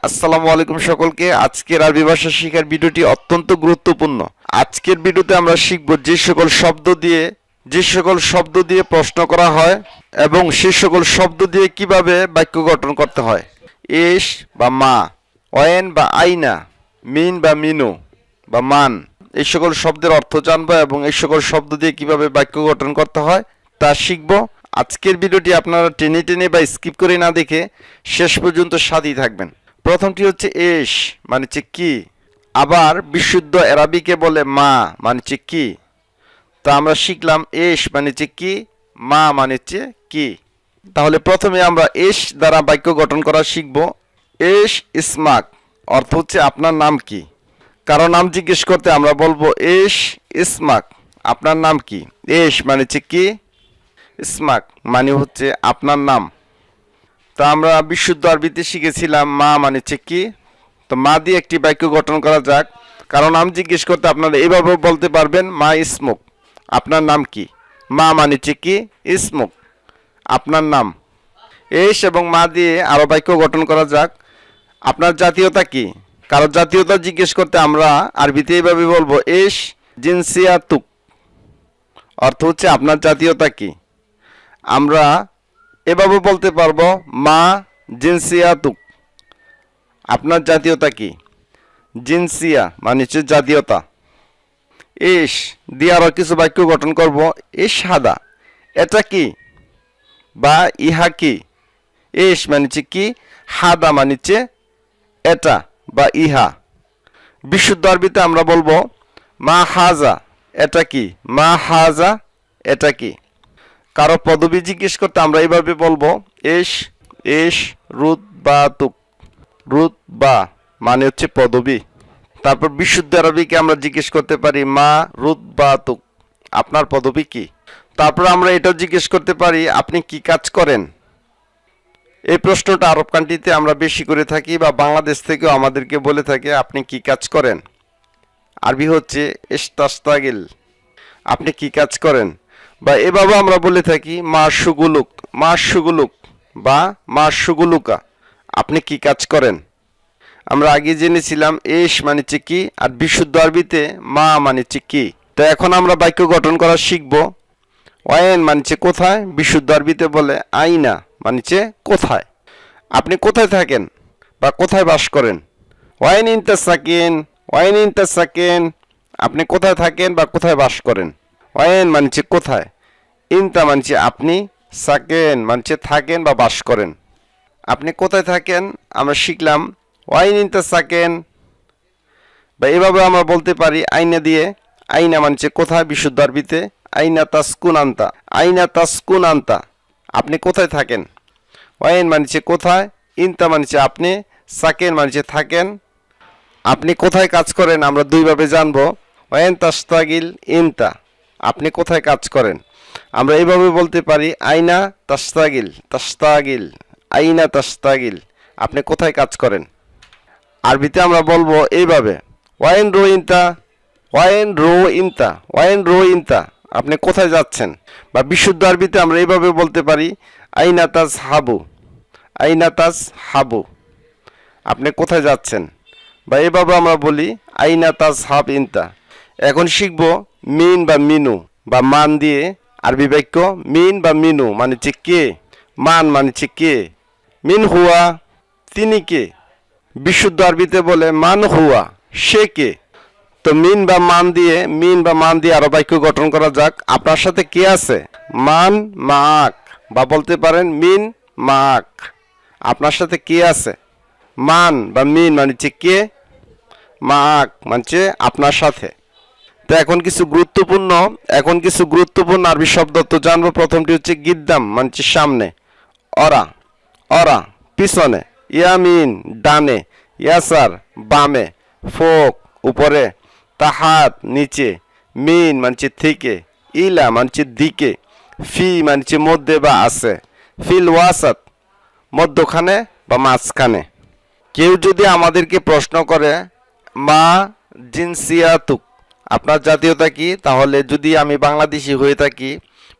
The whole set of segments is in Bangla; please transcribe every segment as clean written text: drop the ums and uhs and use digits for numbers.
আসসালামু আলাইকুম সকলকে। আজকের আরবি ভাষা শেখার ভিডিওটি অত্যন্ত গুরুত্বপূর্ণ। আজকের ভিডিওতে আমরা শিখব যে সকল শব্দ দিয়ে প্রশ্ন করা হয় এবং সেই সকল শব্দ দিয়ে কিভাবে বাক্য গঠন করতে হয়। এশ বা মা, ওয়েন বা আইনা, মিন বা মিনু বা মান, এই সকল শব্দের অর্থ জানবো এবং এই সকল শব্দ দিয়ে কিভাবে বাক্য গঠন করতে হয় তা শিখব। আজকের ভিডিওটি আপনারা টেনে টেনে বা স্কিপ করে না দেখে শেষ পর্যন্ত সাথেই থাকবেন। প্রথমটি হচ্ছে এশ মানে হচ্ছে কি, আবার বিশুদ্ধ আরবিকে বলে মা মানে হচ্ছে কি। তা আমরা শিখলাম এশ মানে হচ্ছে কি, মা মানে হচ্ছে কি। তাহলে প্রথমে আমরা এশ দ্বারা বাক্য গঠন করা শিখব। এশ ইসমাক অর্থ হচ্ছে আপনার নাম কি। কারো নাম জিজ্ঞেস করতে আমরা বলবো এশ ইসমাক, আপনার নাম কি। এশ মানে হচ্ছে কি, ইসমাক মানে হচ্ছে আপনার নাম। তা আমরা বিশুদ্ধ আরবিতে শিখেছিলাম মা মানে হচ্ছে কি। তো মা দিয়ে একটি বাক্য গঠন করা যাক। কারণ নাম জিজ্ঞেস করতে আপনারা এইভাবেও বলতে পারবেন মা ইসমুক, আপনার নাম কি। মা মানে হচ্ছে কি, ইসমুক আপনার নাম। এস এবং মা দিয়ে আরও বাক্য গঠন করা যাক। আপনার জাতীয়তা কি। কারো জাতীয়তা জিজ্ঞেস করতে আমরা আরবিতে এইভাবে বলবো এস জিনসিয়াতুক, অর্থ হচ্ছে আপনার জাতীয়তা কি। আমরা এভাবে বলতে পারবো মা জিনসিয়াতুক, আপনার জাতীয়তা কি। জিনসিয়া মানে হচ্ছে জাতীয়তা। এস দিয়ে আরও কিছু বাক্য গঠন করব। এস হাদা, এটা কি বা ইহা কি। এস মানে হচ্ছে কি, হাদা মানে হচ্ছে এটা বা ইহা। বিশুদ্ধ আরবিতে আমরা বলবো মা হাজা, এটা কি। মা হাজা, এটা কি। কারো পদবি জিজ্ঞেস করতে আমরা এইভাবে বলবো এস এস রুদ বা তুক, রুদ বা মানে হচ্ছে পদবি। তারপর বিশুদ্ধ আরবিকে আমরা জিজ্ঞেস করতে পারি মা রুদ বা তুক, আপনার পদবি কি। তারপর আমরা এটাও জিজ্ঞেস করতে পারি আপনি কি কাজ করেন। এই প্রশ্নটা আরব কান্ট্রিতে আমরা বেশি করে থাকি বা বাংলাদেশ থেকেও আমাদেরকে বলে থাকে আপনি কি কাজ করেন। আরবি হচ্ছে ইস্তাস্তাগিল, আপনি কি কাজ করেন। বা এভাবে আমরা বলে থাকি মা সুগুলুক, মা সুগুলুক বা মা সুগুলুকা, আপনি কি কাজ করেন। আমরা আগে জেনেছিলাম এস মানে হচ্ছে কি, আর বিশুদ্ধ আরবিতে মা মানে হচ্ছে কি। তো এখন আমরা বাক্য গঠন করা শিখব। ওয়েন মানে হচ্ছে কোথায়, বিশুদ্ধ আরবিতে বলে আইনা মানে হচ্ছে কোথায়। আপনি কোথায় থাকেন বা কোথায় বাস করেন। ওয়াইন ইনতা সাকিন, ওয়াইন ইনতা সাকিন, আপনি কোথায় থাকেন বা কোথায় বাস করেন। ওয়াইন মানছে কোথায়, ইনতা মানছে আপনি, সাকেন মানছে থাকেন বা বাস করেন। আপনি কোথায় থাকেন আমরা শিখলাম ওয়াইন ইনতা সাকেন। বা এভাবে আমরা বলতে পারি আইনা দিয়ে। আইনা মানছে কোথায় বিশুদ্ধ আরবিতে, আইনা তাসকুন আন্তা, আইনা তাসকুন আন্তা, আপনি কোথায় থাকেন। ওয়াইন মানছে কোথায়, ইনতা মানছে আপনি, সাকেন মানছে থাকেন। আপনি কোথায় কাজ করেন আমরা দুইভাবে জানবো। ওয়াইন তাস্তাগিল ইনতা, আপনি কোথায় কাজ করেন। আমরা এইভাবে বলতে পারি আইনা তাস্তাগিল, তাস্তাগিল, আইনা তাস্তাগিল, আপনি কোথায় কাজ করেন। আরবিতে আমরা বলবো এইভাবে ওয়াইন রো ইনতা, ওয়াইন রো ইনতা, ওয়াইন রো ইনতা, আপনি কোথায় যাচ্ছেন। বা বিশুদ্ধ আরবিতে আমরা এইভাবে বলতে পারি আইনা তাজ হাবু, আইনা তাজ হাবু, আপনি কোথায় যাচ্ছেন। বা এভাবে আমরা বলি আইনা তাজ হাব ইনতা। এখন শিখব মিন বা মিনু বা মান দিয়ে আরবি বাক্য। মিন বা মিনু মানে হচ্ছে কে, মান মানে হচ্ছে কে। মিন হুয়া, তিনি কে। বিশুদ্ধ আরবিতে বলে মান হুয়া, সে কে। তো মিন বা মান দিয়ে আরো বাক্য গঠন করা যাক। আপনার সাথে কে আছে। মান মাক, বা বলতে পারেন মিন মাক, আপনার সাথে কে আছে। মান বা মিন মানে হচ্ছে কে, মাক মানে আপনার সাথে। তো এখন কিছু গুরুত্বপূর্ণ আরবি শব্দ তো জানবো। প্রথমটি হচ্ছে গিদ্দাম মানে সামনে, অরা, অরা পিছনে, ইয়ামিন ডানে, ইয়াসার বামে, ফোক উপরে, তাহাত নিচে, মিন মানে থেকে, ইলা মানে দিকে, ফি মানে মধ্যে বা আছে, ফিল ওয়াসাত মধ্যখানে বা মাঝখানে। কেউ যদি আমাদেরকে প্রশ্ন করে মা জিনসিয়াতুক, আপনার জাতীয়তা কি, তাহলে যদি আমি বাংলাদেশি হয়ে থাকি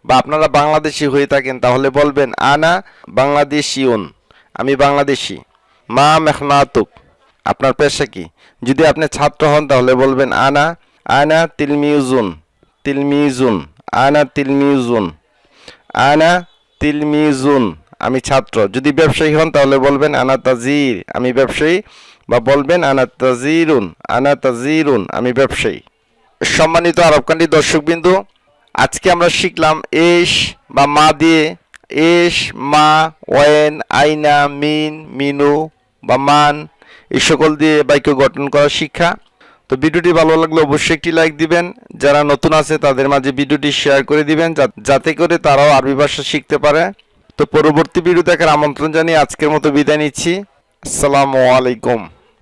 বা আপনারা বাংলাদেশি হয়ে থাকেন তাহলে বলবেন আনা বাংলাদেশিউন, আমি বাংলাদেশি। মা মেখনাতুক, আপনার পেশা কি? যদি আপনি ছাত্র হন তাহলে বলবেন আনা, আনা তিলমিউজুন, তিলমিজুন, আনা তিলমিউজুন, আনা তিলমিজুন, আমি ছাত্র। যদি ব্যবসায়ী হন তাহলে বলবেন আনা তাজির, আমি ব্যবসায়ী, বা বলবেন আনা তাজিরুন, আনা তাজিরুন, আমি ব্যবসায়ী। সম্মানিত আরবকান্ডি দর্শকবিন্দু, আজকে আমরা শিখলাম এশ বা মা দিয়ে এশ, মা, ওয়েন, আইনা, মিন, মিনু বা মান এই সকল দিয়ে বাক্য গঠন করার শিক্ষা। তো ভিডিওটি ভালো লাগলে অবশ্যই একটি লাইক দিবেন, যারা নতুন আছে তাদের মাঝে ভিডিওটি শেয়ার করে দিবেন যাতে করে তারাও আরবি ভাষা শিখতে পারে। তো পরবর্তী ভিডিও দেখার আমন্ত্রণ জানিয়ে আজকের মতো বিদায় নিচ্ছি। আসসালামু আলাইকুম।